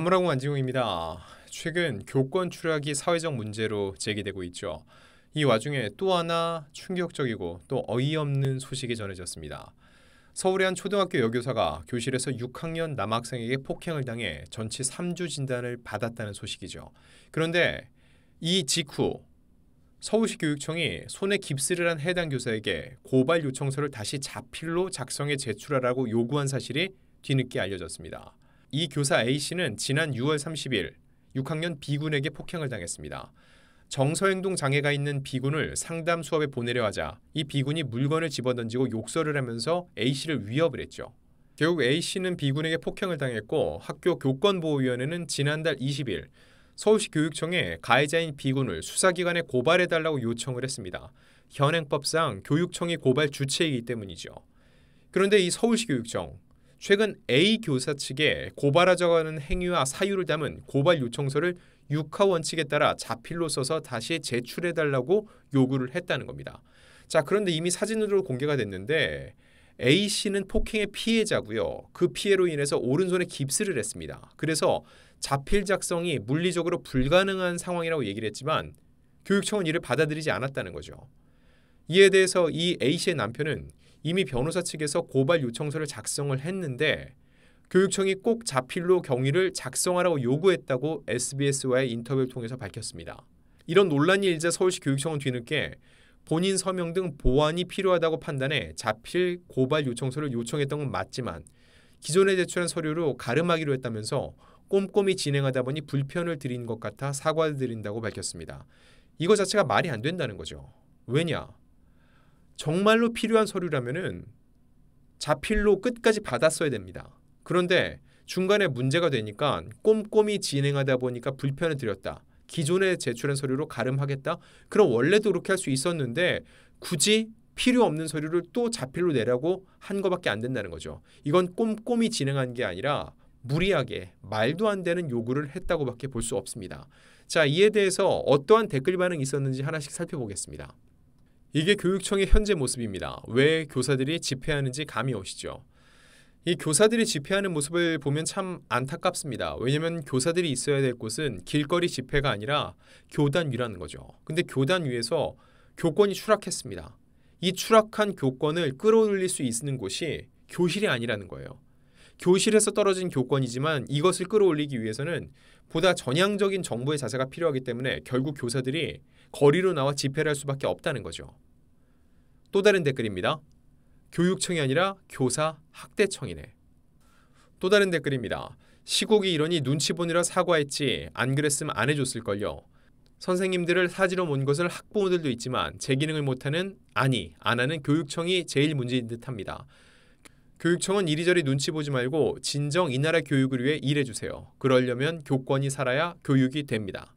안무라고 안지용입니다. 최근 교권 추락이 사회적 문제로 제기되고 있죠. 이 와중에 또 하나 충격적이고 또 어이없는 소식이 전해졌습니다. 서울의 한 초등학교 여교사가 교실에서 6학년 남학생에게 폭행을 당해 전치 3주 진단을 받았다는 소식이죠. 그런데 이 직후 서울시 교육청이 손에 깁스를 한 해당 교사에게 고발 요청서를 다시 자필로 작성해 제출하라고 요구한 사실이 뒤늦게 알려졌습니다. 이 교사 A씨는 지난 6월 30일 6학년 B군에게 폭행을 당했습니다. 정서행동 장애가 있는 B군을 상담 수업에 보내려 하자 이 B군이 물건을 집어던지고 욕설을 하면서 A씨를 위협을 했죠. 결국 A씨는 B군에게 폭행을 당했고 학교 교권보호위원회는 지난달 20일 서울시 교육청에 가해자인 B군을 수사기관에 고발해달라고 요청을 했습니다. 현행법상 교육청이 고발 주체이기 때문이죠. 그런데 이 서울시 교육청 최근 A 교사 측에 고발하자고 하는 행위와 사유를 담은 고발 요청서를 육하 원칙에 따라 자필로 써서 다시 제출해달라고 요구를 했다는 겁니다. 자, 그런데 이미 사진으로 공개가 됐는데 A씨는 폭행의 피해자고요. 그 피해로 인해서 오른손에 깁스를 했습니다. 그래서 자필 작성이 물리적으로 불가능한 상황이라고 얘기를 했지만 교육청은 이를 받아들이지 않았다는 거죠. 이에 대해서 이 A씨의 남편은 이미 변호사 측에서 고발 요청서를 작성을 했는데 교육청이 꼭 자필로 경위를 작성하라고 요구했다고 SBS와의 인터뷰를 통해서 밝혔습니다. 이런 논란이 일자 서울시 교육청은 뒤늦게 본인 서명 등 보완이 필요하다고 판단해 자필 고발 요청서를 요청했던 건 맞지만 기존에 제출한 서류로 가름하기로 했다면서 꼼꼼히 진행하다 보니 불편을 드린 것 같아 사과를 드린다고 밝혔습니다. 이거 자체가 말이 안 된다는 거죠. 왜냐? 정말로 필요한 서류라면은 자필로 끝까지 받았어야 됩니다. 그런데 중간에 문제가 되니까 꼼꼼히 진행하다 보니까 불편을 드렸다. 기존에 제출한 서류로 가름하겠다. 그럼 원래도 그렇게 할 수 있었는데 굳이 필요 없는 서류를 또 자필로 내라고 한 거밖에 안 된다는 거죠. 이건 꼼꼼히 진행한 게 아니라 무리하게 말도 안 되는 요구를 했다고밖에 볼 수 없습니다. 자, 이에 대해서 어떠한 댓글 반응이 있었는지 하나씩 살펴보겠습니다. 이게 교육청의 현재 모습입니다. 왜 교사들이 집회하는지 감이 오시죠? 이 교사들이 집회하는 모습을 보면 참 안타깝습니다. 왜냐하면 교사들이 있어야 될 곳은 길거리 집회가 아니라 교단 위라는 거죠. 근데 교단 위에서 교권이 추락했습니다. 이 추락한 교권을 끌어올릴 수 있는 곳이 교실이 아니라는 거예요. 교실에서 떨어진 교권이지만 이것을 끌어올리기 위해서는 보다 전향적인 정부의 자세가 필요하기 때문에 결국 교사들이 거리로 나와 집회를 할 수밖에 없다는 거죠. 또 다른 댓글입니다. 교육청이 아니라 교사 학대청이네. 또 다른 댓글입니다. 시국이 이러니 눈치 보느라 사과했지 안 그랬으면 안 해줬을걸요. 선생님들을 사지로 몬 것을 학부모들도 있지만 제 기능을 못하는 안 하는 교육청이 제일 문제인 듯합니다. 교육청은 이리저리 눈치 보지 말고 진정 이 나라 교육을 위해 일해주세요. 그러려면 교권이 살아야 교육이 됩니다.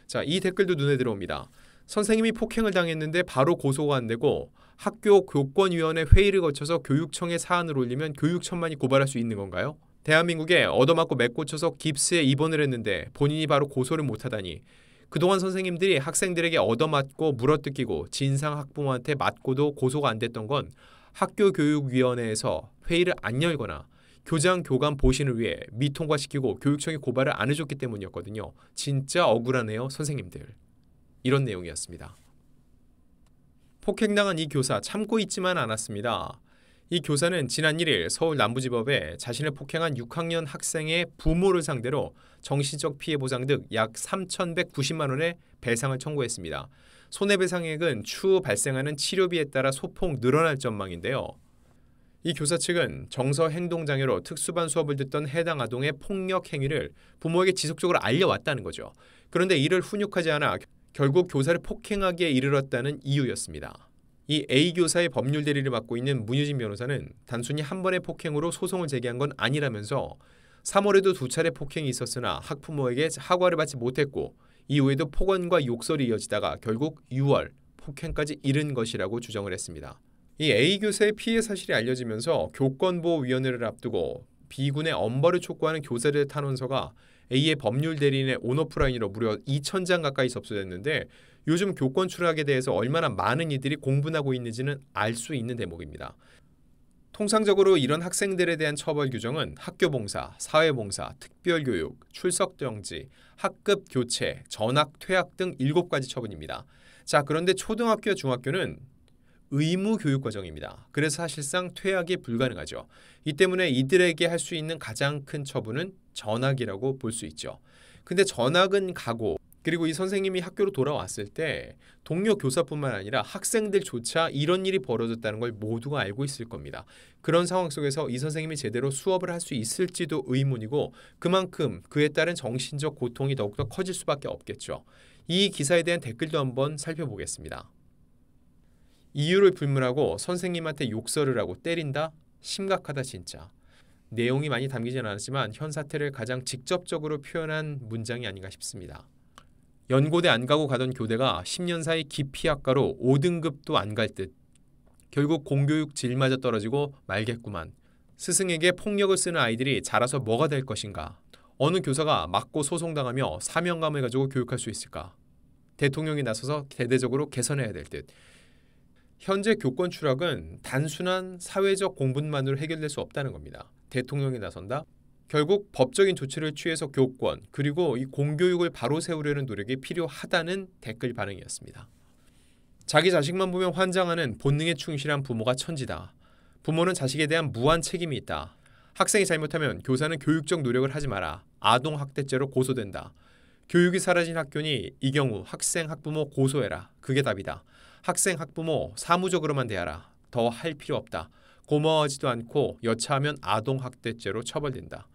자, 이 댓글도 눈에 들어옵니다. 선생님이 폭행을 당했는데 바로 고소가 안 되고 학교 교권위원회 회의를 거쳐서 교육청에 사안을 올리면 교육청만이 고발할 수 있는 건가요? 대한민국에 얻어맞고 맺고쳐서 깁스에 입원을 했는데 본인이 바로 고소를 못하다니 그동안 선생님들이 학생들에게 얻어맞고 물어뜯기고 진상 학부모한테 맞고도 고소가 안 됐던 건 학교교육위원회에서 회의를 안 열거나 교장, 교감 보신을 위해 미통과시키고 교육청이 고발을 안 해줬기 때문이었거든요. 진짜 억울하네요, 선생님들. 이런 내용이었습니다. 폭행당한 이 교사 참고 있지만 않았습니다. 이 교사는 지난 1일 서울 남부지법에 자신을 폭행한 6학년 학생의 부모를 상대로 정신적 피해 보상 등 약 3,190만 원의 배상을 청구했습니다. 손해배상액은 추후 발생하는 치료비에 따라 소폭 늘어날 전망인데요. 이 교사 측은 정서 행동장애로 특수반 수업을 듣던 해당 아동의 폭력 행위를 부모에게 지속적으로 알려왔다는 거죠. 그런데 이를 훈육하지 않아 결국 교사를 폭행하기에 이르렀다는 이유였습니다. 이 A 교사의 법률 대리를 맡고 있는 문유진 변호사는 단순히 한 번의 폭행으로 소송을 제기한 건 아니라면서 3월에도 2차례 폭행이 있었으나 학부모에게 사과를 받지 못했고 이후에도 폭언과 욕설이 이어지다가 결국 6월 폭행까지 이른 것이라고 주장을 했습니다. 이 A 교사의 피해 사실이 알려지면서 교권보호위원회를 앞두고 B군의 엄벌을 촉구하는 교사들의 탄원서가 A의 법률 대리인의 온오프라인으로 무려 2,000장 가까이 접수됐는데 요즘 교권 추락에 대해서 얼마나 많은 이들이 공분하고 있는지는 알 수 있는 대목입니다. 통상적으로 이런 학생들에 대한 처벌 규정은 학교봉사, 사회봉사, 특별교육, 출석정지, 학급 교체, 전학, 퇴학 등 7가지 처분입니다. 자, 그런데 초등학교와 중학교는 의무 교육 과정입니다. 그래서 사실상 퇴학이 불가능하죠. 이 때문에 이들에게 할 수 있는 가장 큰 처분은 전학이라고 볼 수 있죠. 근데 전학은 가고, 그리고 이 선생님이 학교로 돌아왔을 때 동료 교사뿐만 아니라 학생들조차 이런 일이 벌어졌다는 걸 모두가 알고 있을 겁니다. 그런 상황 속에서 이 선생님이 제대로 수업을 할 수 있을지도 의문이고, 그만큼 그에 따른 정신적 고통이 더욱더 커질 수밖에 없겠죠. 이 기사에 대한 댓글도 한번 살펴보겠습니다. 이유를 불문하고 선생님한테 욕설을 하고 때린다? 심각하다 진짜. 내용이 많이 담기진 않았지만 현 사태를 가장 직접적으로 표현한 문장이 아닌가 싶습니다. 연고대 안 가고 가던 교대가 10년 사이 기피학과로 5등급도 안 갈 듯. 결국 공교육 질마저 떨어지고 말겠구만. 스승에게 폭력을 쓰는 아이들이 자라서 뭐가 될 것인가. 어느 교사가 맞고 소송당하며 사명감을 가지고 교육할 수 있을까. 대통령이 나서서 대대적으로 개선해야 될 듯. 현재 교권 추락은 단순한 사회적 공분만으로 해결될 수 없다는 겁니다. 대통령이 나선다? 결국 법적인 조치를 취해서 교권, 그리고 이 공교육을 바로 세우려는 노력이 필요하다는 댓글 반응이었습니다. 자기 자식만 보면 환장하는 본능에 충실한 부모가 천지다. 부모는 자식에 대한 무한 책임이 있다. 학생이 잘못하면 교사는 교육적 노력을 하지 마라. 아동학대죄로 고소된다. 교육이 사라진 학교니 이 경우 학생, 학부모 고소해라. 그게 답이다. 학생, 학부모 사무적으로만 대하라. 더 할 필요 없다. 고마워하지도 않고 여차하면 아동학대죄로 처벌된다.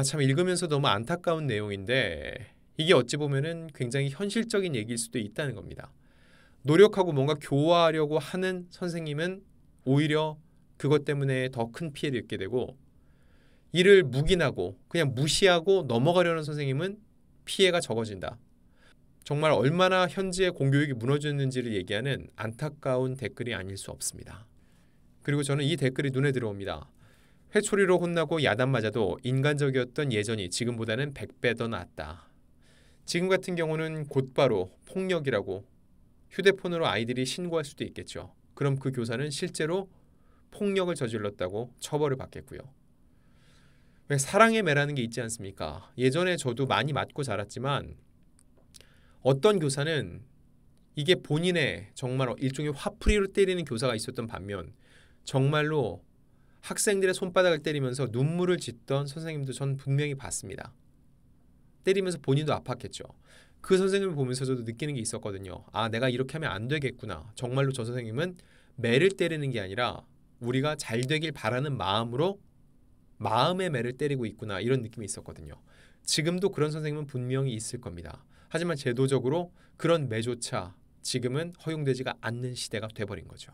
참 읽으면서 너무 안타까운 내용인데 이게 어찌 보면은 굉장히 현실적인 얘기일 수도 있다는 겁니다. 노력하고 뭔가 교화하려고 하는 선생님은 오히려 그것 때문에 더 큰 피해를 입게 되고, 이를 묵인하고 그냥 무시하고 넘어가려는 선생님은 피해가 적어진다. 정말 얼마나 현지의 공교육이 무너졌는지를 얘기하는 안타까운 댓글이 아닐 수 없습니다. 그리고 저는 이 댓글이 눈에 들어옵니다. 회초리로 혼나고 야단 맞아도 인간적이었던 예전이 지금보다는 100배 더 낫다. 지금 같은 경우는 곧바로 폭력이라고 휴대폰으로 아이들이 신고할 수도 있겠죠. 그럼 그 교사는 실제로 폭력을 저질렀다고 처벌을 받겠고요. 왜 사랑의 매라는 게 있지 않습니까? 예전에 저도 많이 맞고 자랐지만 어떤 교사는 이게 본인의 정말 일종의 화풀이로 때리는 교사가 있었던 반면 정말로 학생들의 손바닥을 때리면서 눈물을 짓던 선생님도 전 분명히 봤습니다. 때리면서 본인도 아팠겠죠. 그 선생님을 보면서 저도 느끼는 게 있었거든요. 아, 내가 이렇게 하면 안 되겠구나. 정말로 저 선생님은 매를 때리는 게 아니라 우리가 잘 되길 바라는 마음으로 마음의 매를 때리고 있구나. 이런 느낌이 있었거든요. 지금도 그런 선생님은 분명히 있을 겁니다. 하지만 제도적으로 그런 매조차 지금은 허용되지가 않는 시대가 돼버린 거죠.